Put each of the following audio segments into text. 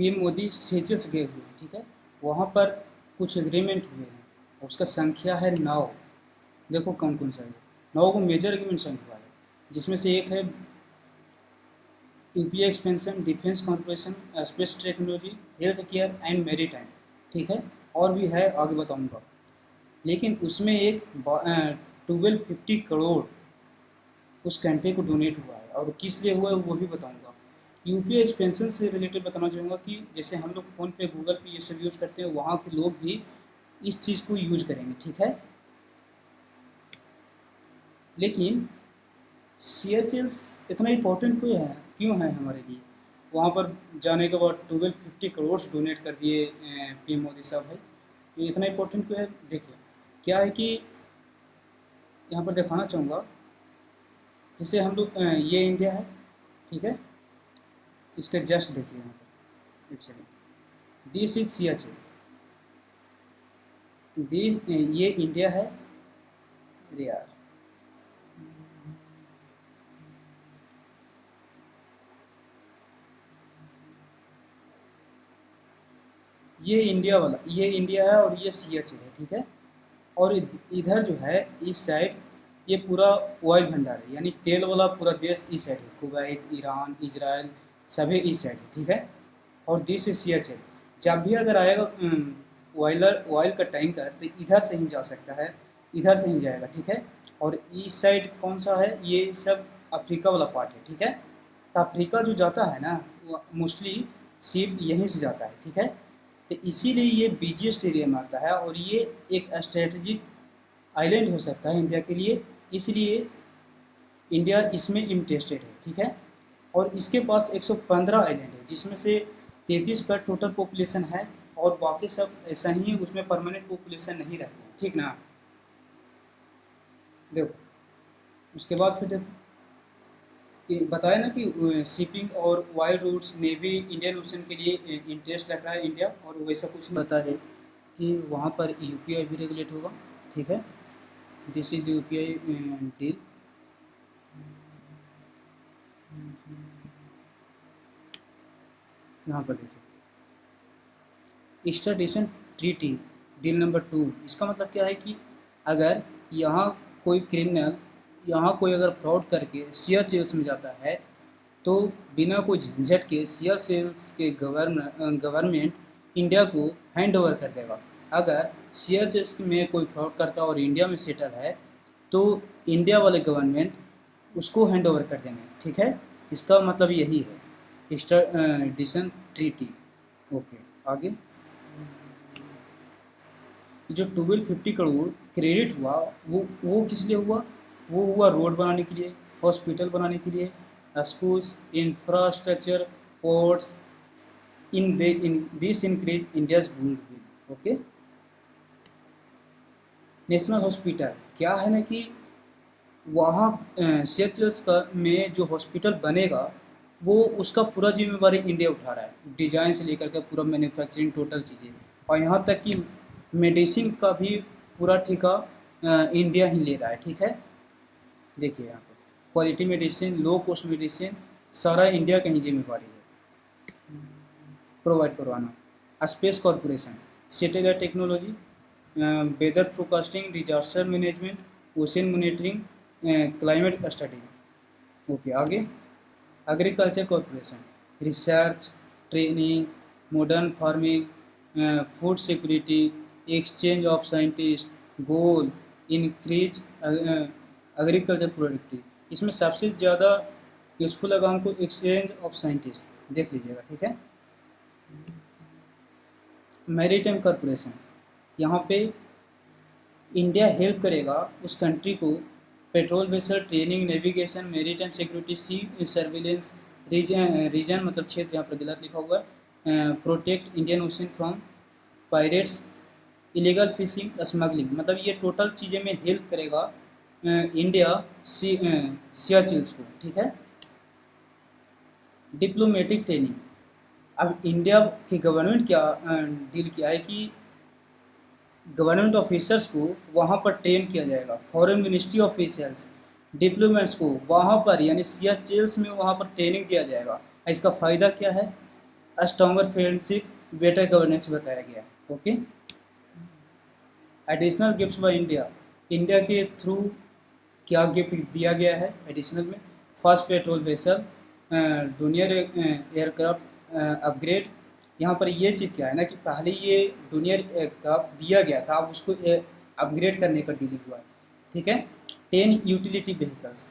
PM Modi सेचल्स गए हुए हैं, ठीक है। वहाँ पर कुछ एग्रीमेंट हुए हैं और उसका संख्या है 9। देखो कौन कौन सा है। 9 को मेजर एग्रीमेंट साइन हुआ है, जिसमें से एक है UPI expansion, defence corporation, space technology, health care and maritime, ठीक है। और भी है, आगे बताऊंगा। लेकिन उसमें एक 1250 करोड़ उस कंट्री को डोनेट हुआ है, और किस लिए हुआ है वो भी बताऊंगा। यूपीआई एक्सपेंशन से रिलेटेड बताना चाहूँगा कि जैसे हम लोग फ़ोन पे, गूगल पे ये सब यूज़ करते हैं, वहाँ के लोग भी इस चीज़ को यूज़ करेंगे, ठीक है। लेकिन सीएचएल्स इतना इम्पोर्टेंट क्यों है हमारे लिए? वहाँ पर जाने के बाद 1250 करोड़ डोनेट कर दिए पीएम मोदी साहब है। ये इतना इम्पोर्टेंट क्यों है? देखिए क्या है कि यहाँ पर दिखाना चाहूँगा, जैसे हम लोग ये इंडिया है, ठीक है। इसके जस्ट देखिए यहाँ पर एक सेकेंड, दिस इज सियाचिन, ये इंडिया है। अरे यार, ये इंडिया वाला, ये इंडिया है और ये सियाचिन है, ठीक है। और इधर जो है इस साइड ये पूरा ऑयल भंडार है, यानी तेल वाला पूरा देश इस साइड है, कुवैत, ईरान, इजराइल, सभी इस साइड है, ठीक है। और दिस इज सियाचिन। जब भी अगर आएगा ऑयल का टैंकर तो इधर से ही जा सकता है, इधर से ही जाएगा, ठीक है। और इस साइड कौन सा है? ये सब अफ्रीका वाला पार्ट है, ठीक है। तो अफ्रीका जो जाता है ना, वो मोस्टली शिप यहीं से जाता है, ठीक है। तो इसीलिए ये बिजिएस्ट एरिया में आता है, और ये एक स्ट्रेटजिक आइलैंड हो सकता है इंडिया के लिए, इसलिए इंडिया इसमें इंटरेस्टेड है, ठीक है। और इसके पास 115 आइलैंड है, जिसमें से 33 पर टोटल पॉपुलेशन है, और बाकी सब ऐसा ही है, उसमें परमानेंट पॉपुलेशन नहीं रहती है, ठीक ना। देखो उसके बाद फिर देखो बताया ना कि शिपिंग और air routes, navy Indian ocean के लिए इंटरेस्ट रख रहा है इंडिया, और वैसा कुछ बता दे कि वहाँ पर यूपीआई भी रेगुलेट होगा, ठीक है। This is UPI deal. यहाँ पर देखिए एक्स्ट्राडिशन ट्रीटी डील नंबर 2। इसका मतलब क्या है कि अगर यहाँ कोई क्रिमिनल, यहाँ कोई अगर फ्रॉड करके शेयर सेल्स में जाता है, तो बिना कोई झंझट के शेयर सेल्स के गवर्नमेंट इंडिया को हैंड ओवर कर देगा। अगर शेयर सेल्स में कोई फ्रॉड करता है और इंडिया में सेटल है, तो इंडिया वाले गवर्नमेंट उसको हैंड ओवर कर देंगे, ठीक है। इसका मतलब यही है एक्स्ट्राडिशन ट्रीटी। ओके, आगे जो 1250 करोड़ क्रेडिट हुआ, वो किस लिए हुआ? वो हुआ रोड बनाने के लिए, हॉस्पिटल बनाने के लिए, schools, infrastructure, ports. In this increase India's goodwill. Okay, national hospital क्या है ना कि वहाँ सीएचएल्स का में जो हॉस्पिटल बनेगा, वो उसका पूरा जिम्मेवारी इंडिया उठा रहा है, डिजाइन से लेकर के पूरा मैन्युफैक्चरिंग टोटल चीज़ें, और यहाँ तक कि मेडिसिन का भी पूरा ठेका इंडिया ही ले रहा है, ठीक है। देखिए यहाँ पर quality medicine, low cost medicine, सारा इंडिया का ही जिम्मेवारी है प्रोवाइड करवाना। Space corporation, satellite technology, weather forecasting, disaster management, ocean monitoring, climate studies. Okay, आगे agriculture corporation, research, training, modern farming, food security, exchange of scientist, goal increase agriculture productivity. इसमें सबसे ज़्यादा यूजफुल लगा हमको एक्सचेंज ऑफ साइंटिस्ट, देख लीजिएगा, ठीक है। मैरीटाइम कॉरपोरेशन, यहाँ पे इंडिया हेल्प करेगा उस कंट्री को patrol vessel, training, navigation, maritime security, sea surveillance, region मतलब क्षेत्र, यहाँ पर गलत लिखा हुआ है, protect Indian ocean from pirates, illegal fishing, smuggling, मतलब ये टोटल चीज़ें में हेल्प करेगा इंडिया सियाचिल्स को, ठीक है। डिप्लोमेटिक ट्रेनिंग, अब इंडिया की गवर्नमेंट क्या डील किया है कि गवर्नमेंट ऑफिसर्स को वहाँ पर ट्रेन किया जाएगा, फॉरेन मिनिस्ट्री ऑफिसर्स, डिप्लोमेट्स को वहाँ पर यानी सीएचएल्स में वहाँ पर ट्रेनिंग दिया जाएगा। इसका फ़ायदा क्या है? स्ट्रॉन्गर फ्रेंडशिप, बेटर गवर्नेंस बताया गया है। Okay, additional gifts by India, India के थ्रू क्या गिफ्ट दिया गया है एडिशनल में? First patrol vessel, Dornier aircraft upgrade. यहाँ पर ये चीज़ क्या है ना कि पहले ये डूनियर एयरक्राफ्ट दिया गया था, अब उसको अपग्रेड करने का डीलिंग हुआ है। ठीक है, 10 यूटिलिटी व्हीकल्स,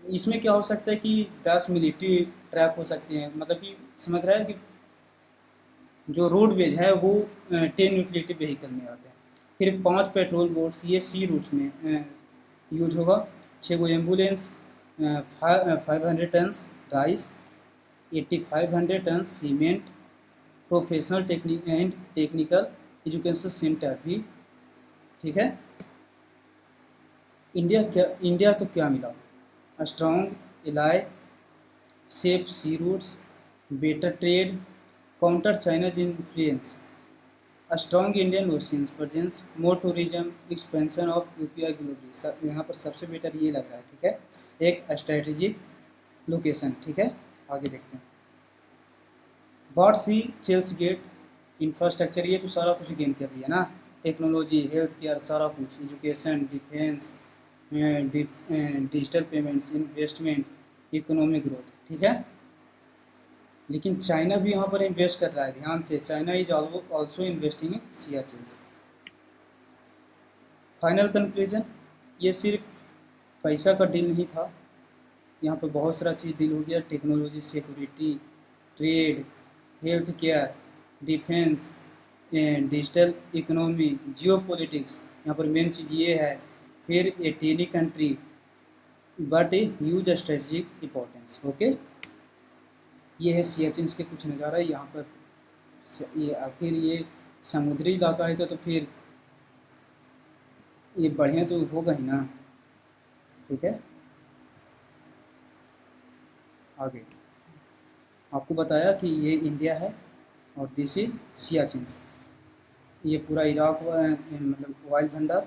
इसमें क्या हो सकता है कि 10 मिलिट्री ट्रैक हो सकते हैं, मतलब कि समझ रहा है कि जो रोडवेज है वो 10 यूटिलिटी व्हीकल में आते हैं। फिर 5 पेट्रोल बोट्स, ये सी रूट्स में यूज होगा। 6 go ambulance, 500 tons rice, 8500 tons cement, professional technique and technical education centre भी। ठीक है, इंडिया को क्या मिला? Strong ally, safe sea routes, better trade, counter China's influence, A strong Indian Oceans presence, more tourism, expansion of UPI globally। सब यहाँ पर सबसे बेटर ये लग रहा है। ठीक है, एक स्ट्रेटेजिक लोकेशन। ठीक है, आगे देखते हैं। व्हाट सी चेल्स गेट, इंफ्रास्ट्रक्चर, ये तो सारा कुछ गेन कर लिया ना, टेक्नोलॉजी, हेल्थ केयर, सारा कुछ, education, defence, digital payments, investment, economic growth. ठीक है, लेकिन चाइना भी यहाँ पर इन्वेस्ट कर रहा है, ध्यान से, China is also investing in Seychelles. Final conclusion, ये सिर्फ पैसा का डील नहीं था, यहाँ पर बहुत सारा चीज़ डील हो गया, technology, security, trade, health care, defence, digital economy, geopolitics, यहाँ पर मेन चीज़ ये है। फिर a tiny country but a huge strategic importance. Okay, ये है सियाचिन के कुछ नज़ारा यहाँ पर। ये आखिर ये समुद्री इलाका है तो फिर ये बढ़िया तो होगा ही ना। ठीक है, आगे आपको बताया कि ये इंडिया है और दिस इज सियाचिन। ये पूरा इराक मतलब ऑयल भंडार,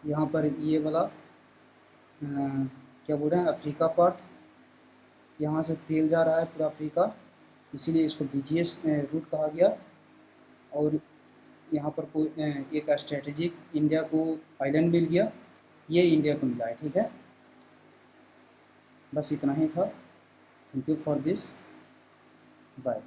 यहाँ पर ये वाला क्या बोल रहे हैं, अफ्रीका पार्ट, यहाँ से तेल जा रहा है पूरा अफ्रीका, इसीलिए इसको बीजीएस रूट कहा गया। और यहाँ पर कोई एक स्ट्रेटेजिक इंडिया को आइलैंड मिल गया, ये इंडिया को मिला है। ठीक है, बस इतना ही था। Thank you for this, bye.